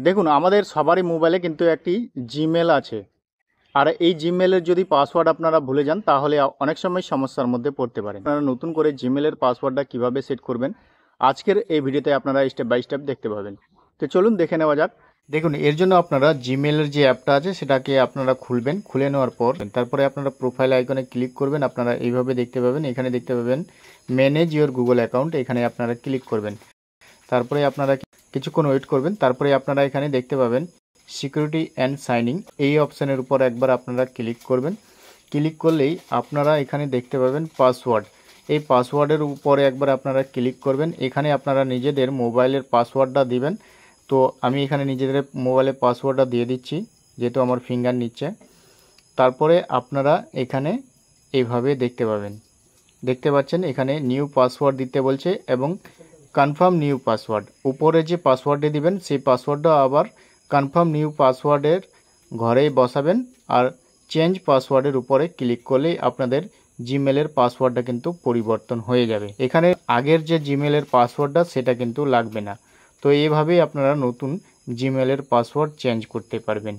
দেখুন, আমাদের সবারই মোবাইলে কিন্তু একটি জিমেল আছে। আর এই জিমেলের যদি পাসওয়ার্ড আপনারা ভুলে যান তাহলে অনেক সময় সমস্যার মধ্যে পড়তে পারেন। আপনারা নতুন করে জিমেলের পাসওয়ার্ডটা কিভাবে সেট করবেন আজকের এই ভিডিওতে আপনারা স্টেপ বাই স্টেপ দেখতে পাবেন। তো চলুন দেখে নেওয়া যাক। দেখুন, এর জন্য আপনারা জিমেলের যে অ্যাপটা আছে সেটাকে আপনারা খুলবেন। খুলে নেওয়ার পর তারপরে আপনারা প্রোফাইল আইকনে ক্লিক করবেন। আপনারা এইভাবে দেখতে পাবেন, এখানে দেখতে পাবেন ম্যানেজ ইওর গুগল অ্যাকাউন্ট, এখানে আপনারা ক্লিক করবেন। তারপরে আপনারা কিছুক্ষণ ওয়েট করবেন। তারপরে আপনারা এখানে দেখতে পাবেন সিকিউরিটি অ্যান্ড সাইনিং, এই অপশানের উপর একবার আপনারা ক্লিক করবেন। ক্লিক করলেই আপনারা এখানে দেখতে পাবেন পাসওয়ার্ড, এই পাসওয়ার্ডের উপরে একবার আপনারা ক্লিক করবেন। এখানে আপনারা নিজেদের মোবাইলের পাসওয়ার্ডটা দিবেন। তো আমি এখানে নিজেদের মোবাইলের পাসওয়ার্ডটা দিয়ে দিচ্ছি, যেহেতু আমার ফিঙ্গার নিচ্ছে। তারপরে আপনারা এখানে এইভাবে দেখতে পাচ্ছেন এখানে নিউ পাসওয়ার্ড দিতে বলছে এবং কনফার্ম নিউ পাসওয়ার্ড, উপরে যে পাসওয়ার্ডটি দিবেন সেই পাসওয়ার্ডটা আবার কনফার্ম নিউ পাসওয়ার্ডের ঘরেই বসাবেন। আর চেঞ্জ পাসওয়ার্ডের উপরে ক্লিক করলেই আপনাদের জিমেলের পাসওয়ার্ডটা কিন্তু পরিবর্তন হয়ে যাবে। এখানে আগের যে জিমেলের পাসওয়ার্ডটা সেটা কিন্তু লাগবে না। তো এইভাবেই আপনারা নতুন জিমেলের পাসওয়ার্ড চেঞ্জ করতে পারবেন।